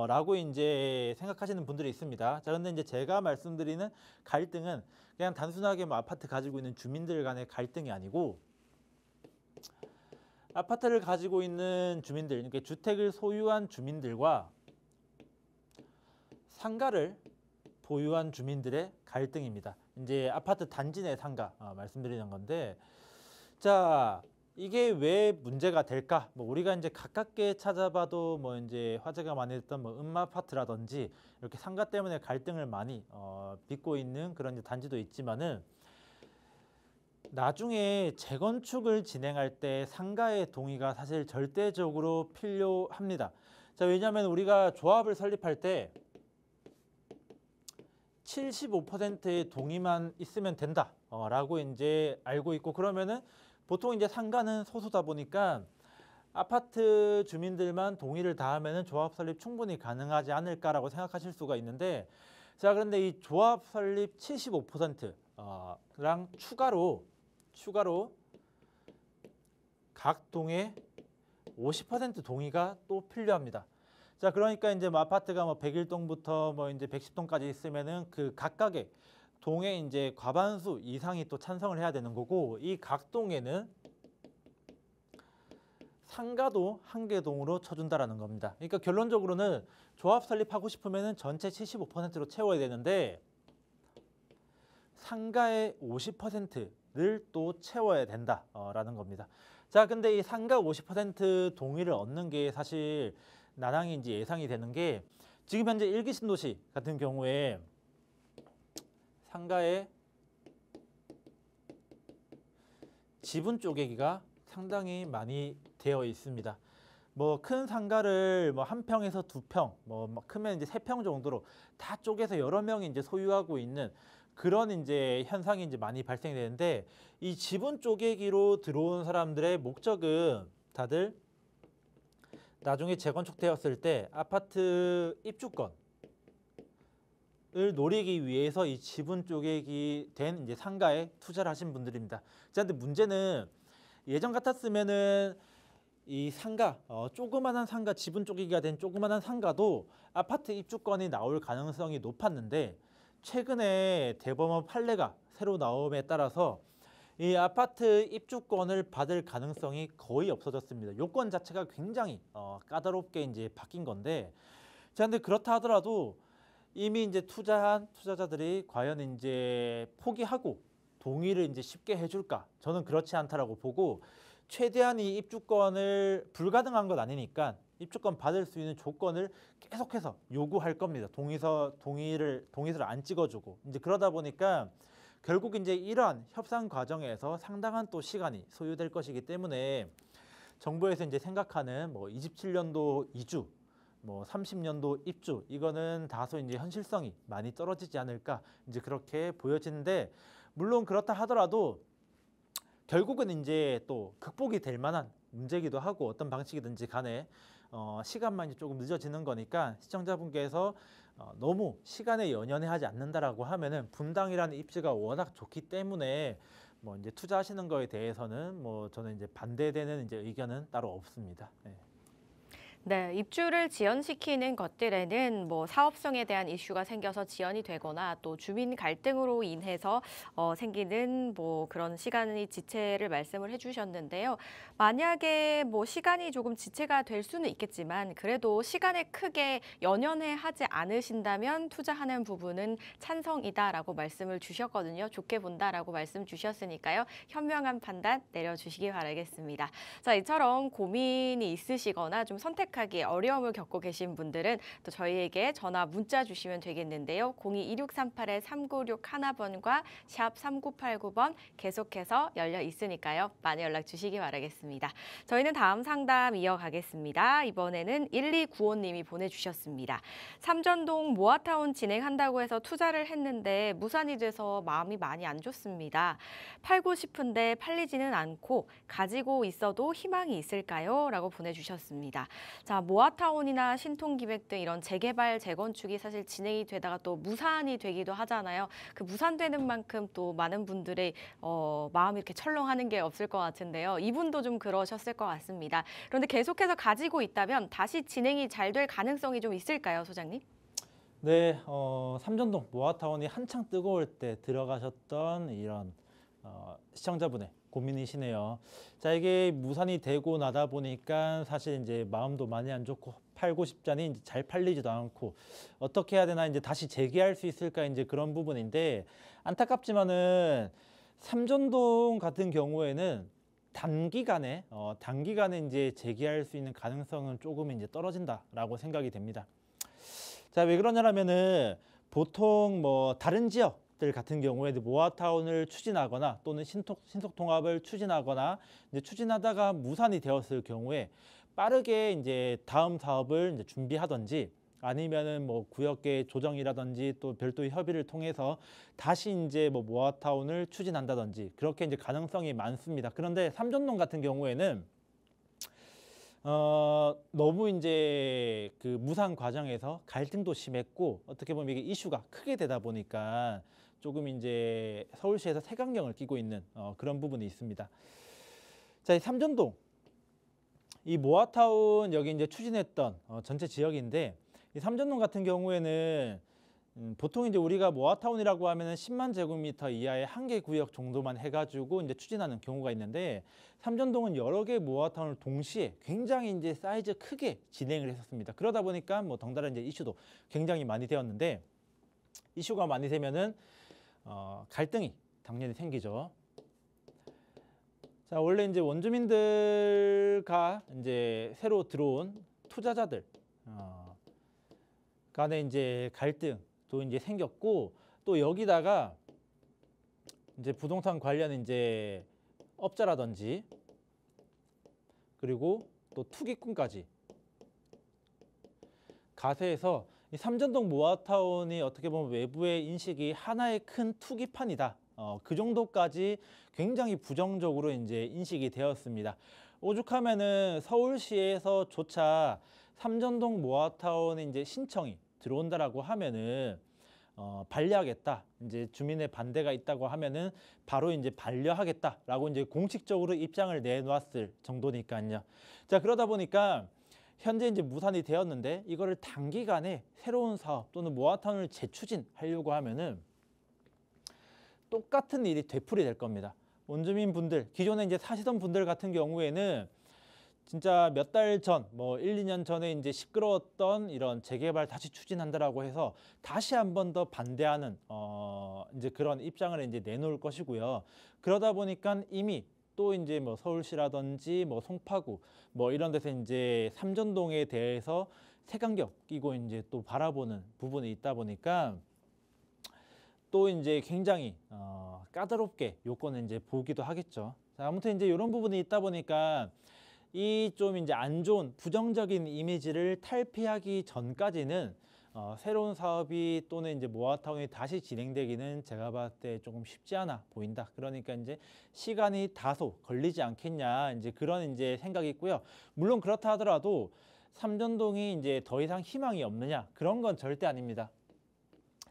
라고 이제 생각하시는 분들이 있습니다. 자, 근데 이제 제가 말씀드리는 갈등은 그냥 단순하게 뭐 아파트 가지고 있는 주민들 간의 갈등이 아니고 아파트를 가지고 있는 주민들, 그러니까 주택을 소유한 주민들과 상가를 보유한 주민들의 갈등입니다. 이제 아파트 단지 내 상가 말씀드리는 건데, 자, 이게 왜 문제가 될까? 뭐 우리가 이제 가깝게 찾아봐도 뭐 이제 화제가 많이 됐던 뭐 음마아파트라든지 이렇게 상가 때문에 갈등을 많이 빚고 있는 그런 이제 단지도 있지만은 나중에 재건축을 진행할 때 상가의 동의가 사실 절대적으로 필요합니다. 자, 왜냐하면 우리가 조합을 설립할 때 75%의 동의만 있으면 된다 라고 이제 알고 있고, 그러면은 보통 이제 상가는 소수다 보니까 아파트 주민들만 동의를 다 하면은 조합 설립 충분히 가능하지 않을까라고 생각하실 수가 있는데, 자, 그런데 이 조합 설립 75%랑 추가로 각 동에 50% 동의가 또 필요합니다. 자, 그러니까 이제 뭐 아파트가 뭐 101동부터 뭐 이제 110동까지 있으면은 그 각각의 동에 이제 과반수 이상이 또 찬성을 해야 되는 거고, 이 각 동에는 상가도 한 개 동으로 쳐준다라는 겁니다. 그러니까 결론적으로는 조합 설립하고 싶으면은 전체 75%로 채워야 되는데 상가의 50%를 또 채워야 된다라는 겁니다. 자, 근데 이 상가 50% 동의를 얻는 게 사실 난항인지 예상이 되는 게, 지금 현재 1기 신도시 같은 경우에 상가의 지분 쪼개기가 상당히 많이 되어 있습니다. 뭐 큰 상가를 뭐 한 평에서 두 평, 뭐 크면 이제 세 평 정도로 다 쪼개서 여러 명이 이제 소유하고 있는 그런 이제 현상이 이제 많이 발생되는데, 이 지분 쪼개기로 들어온 사람들의 목적은 다들 나중에 재건축되었을 때 아파트 입주권을 노리기 위해서 이 지분 쪼개기 된 이제 상가에 투자를 하신 분들입니다. 자, 근데 문제는 예전 같았으면은 이 상가, 조그만한 상가, 지분 쪼개기가 된 조그만한 상가도 아파트 입주권이 나올 가능성이 높았는데, 최근에 대법원 판례가 새로 나옴에 따라서 이 아파트 입주권을 받을 가능성이 거의 없어졌습니다. 요건 자체가 굉장히 까다롭게 이제 바뀐 건데, 자, 근데 그렇다 하더라도 이미 이제 투자한 투자자들이 과연 이제 포기하고 동의를 이제 쉽게 해줄까? 저는 그렇지 않다라고 보고, 최대한 이 입주권을 불가능한 건 아니니까 입주권 받을 수 있는 조건을 계속해서 요구할 겁니다. 동의서를 안 찍어주고 이제 그러다 보니까 결국 이제 이러한 협상 과정에서 상당한 또 시간이 소요될 것이기 때문에 정부에서 이제 생각하는 뭐 27년도 이주, 뭐 30년도 입주, 이거는 다소 이제 현실성이 많이 떨어지지 않을까 이제 그렇게 보여지는데, 물론 그렇다 하더라도 결국은 이제 또 극복이 될 만한 문제기도 하고 어떤 방식이든지 간에 시간만 이제 조금 늦어지는 거니까 시청자분께서 너무 시간에 연연해하지 않는다라고 하면은 분당이라는 입지가 워낙 좋기 때문에 뭐 이제 투자하시는 거에 대해서는 뭐 저는 이제 반대되는 이제 의견은 따로 없습니다. 네. 네, 입주를 지연시키는 것들에는 뭐 사업성에 대한 이슈가 생겨서 지연이 되거나 또 주민 갈등으로 인해서 생기는 뭐 그런 시간이 지체를 말씀을 해주셨는데요. 만약에 뭐 시간이 조금 지체가 될 수는 있겠지만 그래도 시간에 크게 연연해 하지 않으신다면 투자하는 부분은 찬성이다라고 말씀을 주셨거든요. 좋게 본다라고 말씀 주셨으니까요. 현명한 판단 내려주시기 바라겠습니다. 자, 이처럼 고민이 있으시거나 좀 선택할 예약하기에 어려움을 겪고 계신 분들은 또 저희에게 전화 문자 주시면 되겠는데요. 02-2638-3961번과 샵 3989번 계속해서 열려 있으니까요. 많이 연락 주시기 바라겠습니다. 저희는 다음 상담 이어가겠습니다. 이번에는 1295님이 보내주셨습니다. 삼전동 모아타운 진행한다고 해서 투자를 했는데 무산이 돼서 마음이 많이 안 좋습니다. 팔고 싶은데 팔리지는 않고 가지고 있어도 희망이 있을까요? 라고 보내주셨습니다. 자, 모아타운이나 신통기획 등 이런 재개발, 재건축이 사실 진행이 되다가 또 무산이 되기도 하잖아요. 그 무산되는 만큼 또 많은 분들의 마음이 이렇게 철렁하는 게 없을 것 같은데요. 이분도 좀 그러셨을 것 같습니다. 그런데 계속해서 가지고 있다면 다시 진행이 잘 될 가능성이 좀 있을까요, 소장님? 네, 삼전동 모아타운이 한창 뜨거울 때 들어가셨던 이런 시청자분의 고민이시네요. 자, 이게 무산이 되고 나다 보니까 사실 이제 마음도 많이 안 좋고 팔고 싶자니 이제 잘 팔리지도 않고 어떻게 해야 되나 이제 다시 재개할 수 있을까 이제 그런 부분인데 안타깝지만은 삼전동 같은 경우에는 단기간에 이제 재개할 수 있는 가능성은 조금 이제 떨어진다라고 생각이 됩니다. 자, 왜 그러냐면은 보통 뭐 다른 지역들 같은 경우에도 모아타운을 추진하거나 또는 신속통합을 추진하거나 이제 추진하다가 무산이 되었을 경우에 빠르게 이제 다음 사업을 이제 준비하든지 아니면은 뭐 구역계 조정이라든지 또 별도의 협의를 통해서 다시 이제 뭐 모아타운을 추진한다든지 그렇게 이제 가능성이 많습니다. 그런데 삼전동 같은 경우에는 너무 이제 그 무산 과정에서 갈등도 심했고 어떻게 보면 이게 이슈가 크게 되다 보니까 조금 이제 서울시에서 색안경을 끼고 있는 그런 부분이 있습니다. 자, 이 삼전동 이 모아타운 여기 이제 추진했던 전체 지역인데 이 삼전동 같은 경우에는 보통 이제 우리가 모아타운이라고 하면은 10만 제곱미터 이하의 한 개 구역 정도만 해가지고 이제 추진하는 경우가 있는데 삼전동은 여러 개 모아타운을 동시에 굉장히 이제 사이즈 크게 진행을 했었습니다. 그러다 보니까 뭐 덩달아 이제 이슈도 굉장히 많이 되었는데 이슈가 많이 되면은 갈등이 당연히 생기죠. 자, 원래 이제 원주민들과 이제 새로 들어온 투자자들 간에 이제 갈등도 이제 생겼고 또 여기다가 이제 부동산 관련 이제 업자라든지 그리고 또 투기꾼까지 가세해서 이 삼전동 모아타운이 어떻게 보면 외부의 인식이 하나의 큰 투기판이다. 그 정도까지 굉장히 부정적으로 이제 인식이 되었습니다. 오죽하면은 서울시에서조차 삼전동 모아타운에 이제 신청이 들어온다라고 하면은 반려하겠다. 이제 주민의 반대가 있다고 하면은 바로 이제 반려하겠다라고 이제 공식적으로 입장을 내놓았을 정도니까요. 자, 그러다 보니까 현재 이제 무산이 되었는데 이거를 단기간에 새로운 사업 또는 모아타운을 재추진하려고 하면은 똑같은 일이 되풀이될 겁니다. 원주민 분들, 기존에 이제 사시던 분들 같은 경우에는 진짜 몇 달 전, 뭐 1, 2년 전에 이제 시끄러웠던 이런 재개발 다시 추진한다라고 해서 다시 한 번 더 반대하는 이제 그런 입장을 이제 내놓을 것이고요. 그러다 보니까 이미 또 이제 뭐 서울시라든지 뭐 송파구 뭐 이런 데서 이제 삼전동에 대해서 색안경 끼고 이제 또 바라보는 부분이 있다 보니까 또 이제 굉장히 까다롭게 요건을 이제 보기도 하겠죠. 자, 아무튼 이제 이런 부분이 있다 보니까 이 좀 이제 안 좋은 부정적인 이미지를 탈피하기 전까지는 새로운 사업이 또는 이제 모아타운이 다시 진행되기는 제가 봤을 때 조금 쉽지 않아 보인다. 그러니까 이제 시간이 다소 걸리지 않겠냐 이제 그런 이제 생각이 있고요. 물론 그렇다 하더라도 삼전동이 이제 더 이상 희망이 없느냐 그런 건 절대 아닙니다.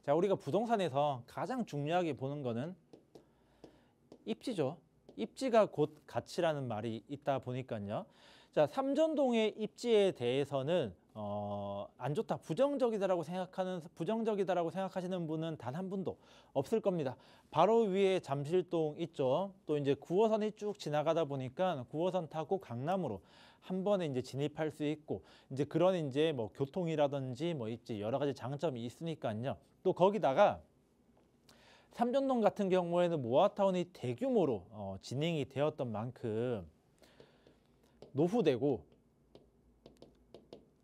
자, 우리가 부동산에서 가장 중요하게 보는 거는 입지죠. 입지가 곧 가치라는 말이 있다 보니까요. 자, 삼전동의 입지에 대해서는 안 좋다, 부정적이다라고 생각하시는 분은 단 한 분도 없을 겁니다. 바로 위에 잠실동 있죠. 또 이제 9호선이 쭉 지나가다 보니까 9호선 타고 강남으로 한 번에 이제 진입할 수 있고 이제 그런 이제 뭐 교통이라든지 뭐 입지 여러 가지 장점이 있으니까요. 또 거기다가 삼전동 같은 경우에는 모아타운이 대규모로 진행이 되었던 만큼 노후되고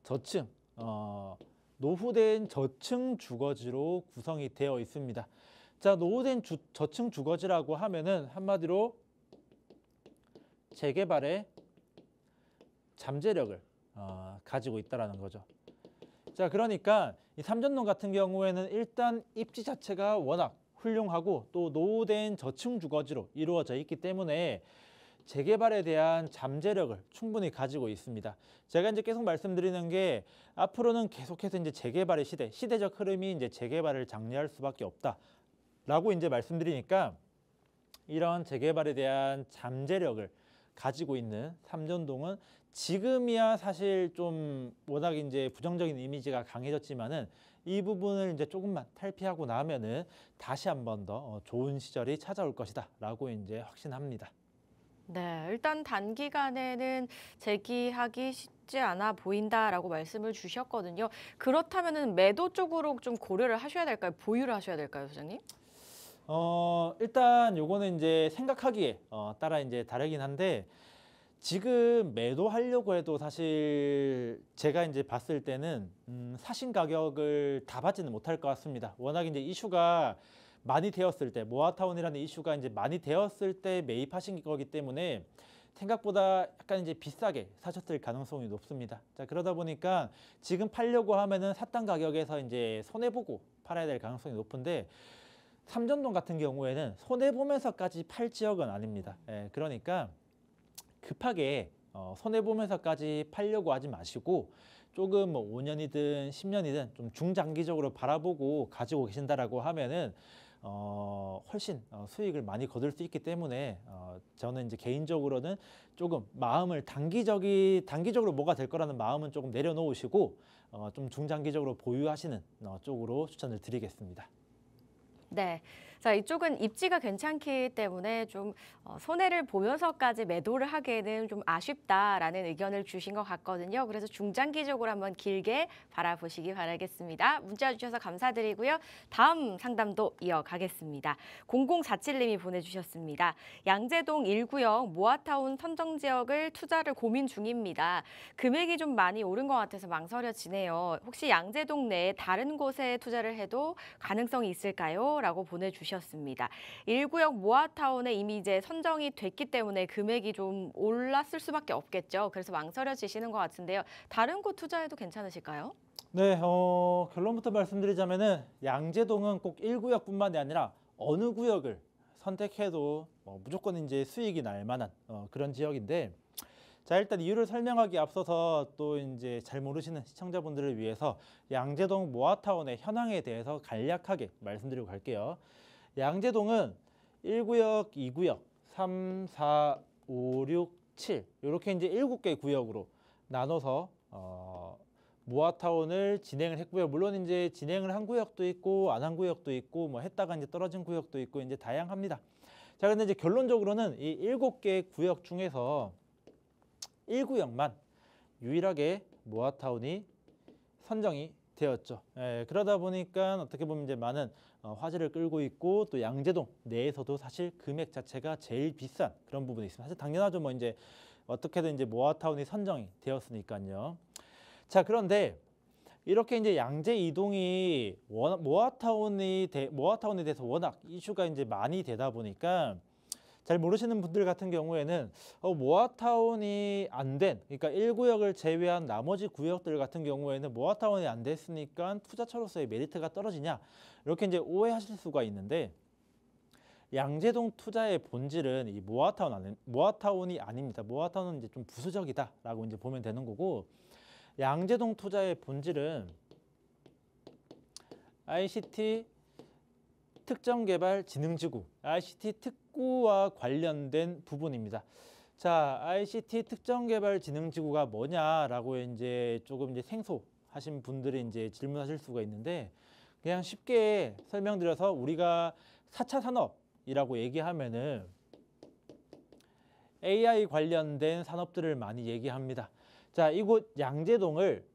저층, 노후된 저층 주거지로 구성이 되어 있습니다. 자, 노후된 저층 주거지라고 하면은 한마디로 재개발의 잠재력을 가지고 있다라는 거죠. 자, 그러니까 이 삼전동 같은 경우에는 일단 입지 자체가 워낙 훌륭하고 또 노후된 저층 주거지로 이루어져 있기 때문에 재개발에 대한 잠재력을 충분히 가지고 있습니다. 제가 이제 계속 말씀드리는 게 앞으로는 계속해서 이제 재개발의 시대적 흐름이 이제 재개발을 장려할 수밖에 없다라고 이제 말씀드리니까 이런 재개발에 대한 잠재력을 가지고 있는 삼전동은 지금이야 사실 좀 워낙 이제 부정적인 이미지가 강해졌지만은 이 부분을 이제 조금만 탈피하고 나면은 다시 한 번 더 좋은 시절이 찾아올 것이다라고 이제 확신합니다. 네, 일단 단기간에는 재기하기 쉽지 않아 보인다라고 말씀을 주셨거든요. 그렇다면은 매도 쪽으로 좀 고려를 하셔야 될까요? 보유를 하셔야 될까요, 소장님? 일단 요거는 이제 생각하기에 따라 이제 다르긴 한데 지금 매도하려고 해도 사실 제가 이제 봤을 때는 사신 가격을 다 받지는 못할 것 같습니다. 워낙 이제 이슈가 많이 되었을 때, 모아타운이라는 이슈가 이제 많이 되었을 때 매입하신 거기 때문에 생각보다 약간 이제 비싸게 사셨을 가능성이 높습니다. 자, 그러다 보니까 지금 팔려고 하면은 샀던 가격에서 이제 손해보고 팔아야 될 가능성이 높은데 삼전동 같은 경우에는 손해보면서까지 팔 지역은 아닙니다. 예, 그러니까 급하게 손해보면서까지 팔려고 하지 마시고 조금 뭐 5년이든 10년이든 좀 중장기적으로 바라보고 가지고 계신다라고 하면은 훨씬 수익을 많이 거둘 수 있기 때문에 저는 이제 개인적으로는 조금 마음을 단기적으로 뭐가 될 거라는 마음은 조금 내려놓으시고 좀 중장기적으로 보유하시는 쪽으로 추천을 드리겠습니다. 네. 자, 이쪽은 입지가 괜찮기 때문에 좀 손해를 보면서까지 매도를 하기에는 좀 아쉽다라는 의견을 주신 것 같거든요. 그래서 중장기적으로 한번 길게 바라보시기 바라겠습니다. 문자 주셔서 감사드리고요. 다음 상담도 이어가겠습니다. 0047님이 보내주셨습니다. 양재동 1구역 모아타운 선정지역을 투자를 고민 중입니다. 금액이 좀 많이 오른 것 같아서 망설여지네요. 혹시 양재동 내에 다른 곳에 투자를 해도 가능성이 있을까요? 라고 보내주셨습니다. 1구역 모아타운에 이미 이제 선정이 됐기 때문에 금액이 좀 올랐을 수밖에 없겠죠. 그래서 망설여지시는 것 같은데요. 다른 곳 투자해도 괜찮으실까요? 네, 결론부터 말씀드리자면은 양재동은 꼭 1구역뿐만이 아니라 어느 구역을 선택해도 무조건 이제 수익이 날 만한 그런 지역인데 자, 일단 이유를 설명하기 앞서서 또 이제 잘 모르시는 시청자분들을 위해서 양재동 모아타운의 현황에 대해서 간략하게 말씀드리고 갈게요. 양재동은 1구역, 2구역, 3, 4, 5, 6, 7 이렇게 이제 7개 구역으로 나눠서 모아타운을 진행을 했고요. 물론 이제 진행을 한 구역도 있고 안 한 구역도 있고 뭐 했다가 이제 떨어진 구역도 있고 이제 다양합니다. 자, 근데 이제 결론적으로는 이 7개 구역 중에서 1구역만 유일하게 모아타운이 선정이 되었죠. 예, 그러다 보니까 어떻게 보면 이제 많은 화제를 끌고 있고 또 양재동 내에서도 사실 금액 자체가 제일 비싼 그런 부분이 있습니다. 사실 당연하죠. 뭐 이제 어떻게든 이제 모아타운이 선정이 되었으니까요. 자, 그런데 이렇게 이제 양재 이동이 모아타운에 대해서 워낙 이슈가 이제 많이 되다 보니까 잘 모르시는 분들 같은 경우에는 모아타운이 안 된, 그러니까 1구역을 제외한 나머지 구역들 같은 경우에는 모아타운이 안 됐으니까 투자처로서의 메리트가 떨어지냐 이렇게 이제 오해하실 수가 있는데 양재동 투자의 본질은 이 모아타운이 아닙니다. 모아타운은 이제 좀 부수적이다라고 이제 보면 되는 거고 양재동 투자의 본질은 ICT 특정개발진흥지구, ICT 특구와 관련된 부분입니다. 자, ICT 특정개발진흥지구가 뭐냐라고 이제 조금 이제 생소하신 분들이 이제 질문하실 수가 있는데 그냥 쉽게 설명드려서 우리가 4차 산업이라고 얘기하면은 AI 관련된 산업들을 많이 얘기합니다. 자, 이곳 양재동을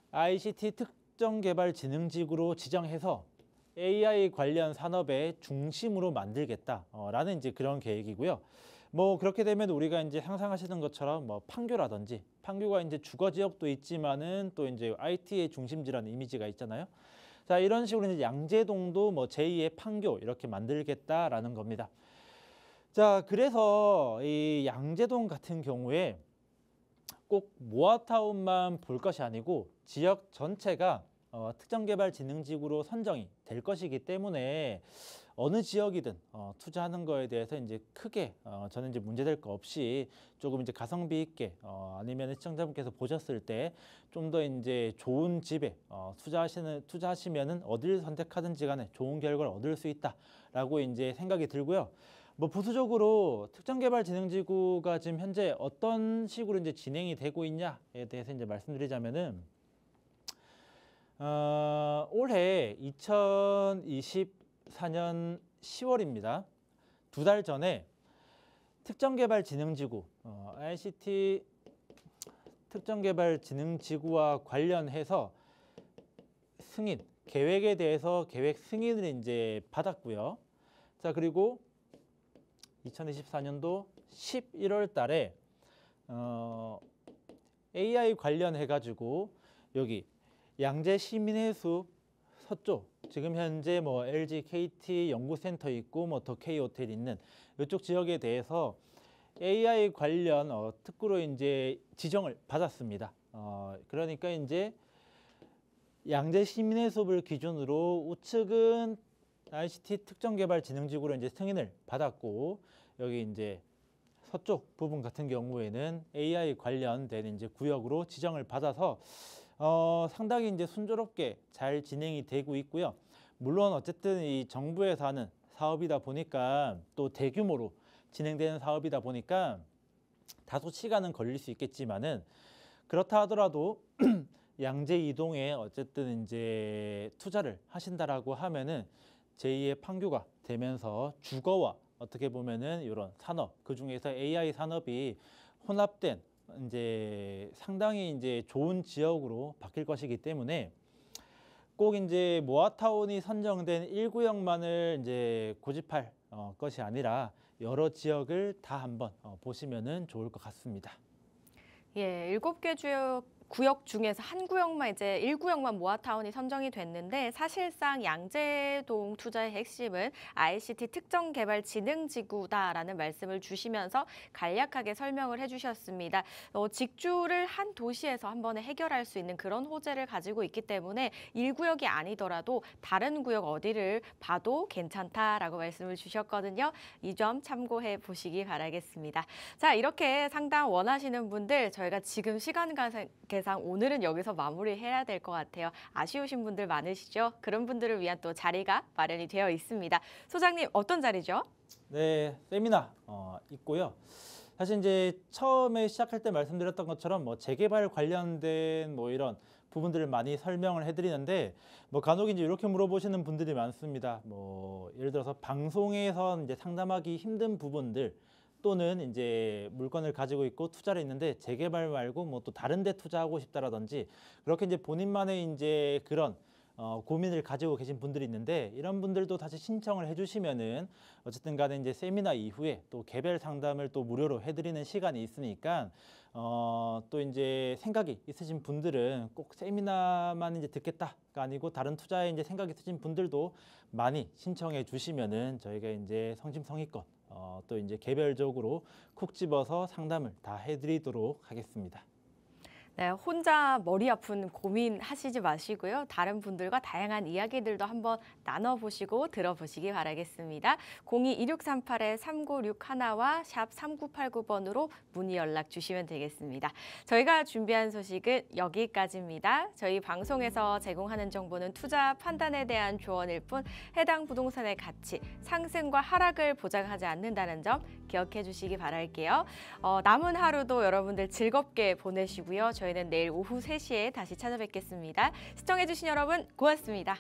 ICT 특정개발진흥지구로 지정해서 AI 관련 산업의 중심으로 만들겠다라는 이제 그런 계획이고요. 뭐 그렇게 되면 우리가 이제 상상하시는 것처럼 뭐 판교라든지 판교가 이제 주거 지역도 있지만은 또 이제 IT의 중심지라는 이미지가 있잖아요. 자, 이런 식으로 이제 양재동도 뭐 제2의 판교 이렇게 만들겠다라는 겁니다. 자, 그래서 이 양재동 같은 경우에 꼭 모아타운만 볼 것이 아니고 지역 전체가 특정개발진흥지구로 선정이 될 것이기 때문에 어느 지역이든 투자하는 거에 대해서 이제 크게 저는 이제 문제될 거 없이 조금 이제 가성비 있게 아니면 시청자분께서 보셨을 때 좀 더 이제 좋은 집에 투자하시면은 어디를 선택하든지 간에 좋은 결과를 얻을 수 있다라고 이제 생각이 들고요. 뭐 부수적으로 특정개발진흥지구가 지금 현재 어떤 식으로 이제 진행이 되고 있냐에 대해서 이제 말씀드리자면은 올해 2024년 10월입니다. 2달 전에 특정개발진흥지구 ICT 특정개발진흥지구와 관련해서 승인 계획에 대해서 계획 승인을 이제 받았고요. 자, 그리고 2024년도 11월 달에 AI 관련해 가지고 여기 양재 시민회수 서쪽 지금 현재 뭐 LG, KT 연구센터 있고 뭐 더 K 호텔 있는 이쪽 지역에 대해서 AI 관련 특구로 이제 지정을 받았습니다. 그러니까 이제 양재 시민회수를 기준으로 우측은 ICT 특정개발진흥지구로 이제 승인을 받았고 여기 이제 서쪽 부분 같은 경우에는 AI 관련된 이제 구역으로 지정을 받아서 상당히 이제 순조롭게 잘 진행이 되고 있고요. 물론 어쨌든 이 정부에서 하는 사업이다 보니까 또 대규모로 진행되는 사업이다 보니까 다소 시간은 걸릴 수 있겠지만은 그렇다 하더라도 양재 이동에 어쨌든 이제 투자를 하신다라고 하면은 제2의 판교가 되면서 주거와 어떻게 보면은 이런 산업 그 중에서 AI 산업이 혼합된 이제 상당히 이제 좋은 지역으로 바뀔 것이기 때문에 꼭 이제 모아타운이 선정된 1구역만을 이제 고집할 것이 아니라 여러 지역을 다 한번 보시면은 좋을 것 같습니다. 예, 7개 구역 중에서 한 구역만 이제 1구역만 모아타운이 선정이 됐는데 사실상 양재동 투자의 핵심은 ICT 특정개발진흥지구다라는 말씀을 주시면서 간략하게 설명을 해주셨습니다. 직주를 한 도시에서 한 번에 해결할 수 있는 그런 호재를 가지고 있기 때문에 1구역이 아니더라도 다른 구역 어디를 봐도 괜찮다라고 말씀을 주셨거든요. 이 점 참고해 보시기 바라겠습니다. 자, 이렇게 상담 원하시는 분들 저희가 지금 시간 관계상 오늘은 여기서 마무리해야 될 것 같아요. 아쉬우신 분들 많으시죠? 그런 분들을 위한 또 자리가 마련이 되어 있습니다. 소장님, 어떤 자리죠? 네, 세미나 있고요. 사실 이제 처음에 시작할 때 말씀드렸던 것처럼 뭐 재개발 관련된 뭐 이런 부분들을 많이 설명을 해드리는데 뭐 간혹 이제 이렇게 물어보시는 분들이 많습니다. 뭐 예를 들어서 방송에서 이제 상담하기 힘든 부분들 또는 이제 물건을 가지고 있고 투자를 했는데 재개발 말고 뭐 또 다른 데 투자하고 싶다라든지 그렇게 이제 본인만의 이제 그런 고민을 가지고 계신 분들이 있는데 이런 분들도 다시 신청을 해주시면은 어쨌든 간에 이제 세미나 이후에 또 개별 상담을 또 무료로 해드리는 시간이 있으니까 또 이제 생각이 있으신 분들은 꼭 세미나만 이제 듣겠다가 아니고 다른 투자에 이제 생각이 있으신 분들도 많이 신청해 주시면은 저희가 이제 성심성의껏 또 이제 개별적으로 콕 집어서 상담을 다 해드리도록 하겠습니다. 네, 혼자 머리 아픈 고민하시지 마시고요. 다른 분들과 다양한 이야기들도 한번 나눠보시고 들어보시기 바라겠습니다. 02-2638-3961와 샵 3989번으로 문의 연락 주시면 되겠습니다. 저희가 준비한 소식은 여기까지입니다. 저희 방송에서 제공하는 정보는 투자 판단에 대한 조언일 뿐 해당 부동산의 가치, 상승과 하락을 보장하지 않는다는 점 기억해 주시기 바랄게요. 남은 하루도 여러분들 즐겁게 보내시고요. 저희는 내일 오후 3시에 다시 찾아뵙겠습니다. 시청해주신 여러분 고맙습니다.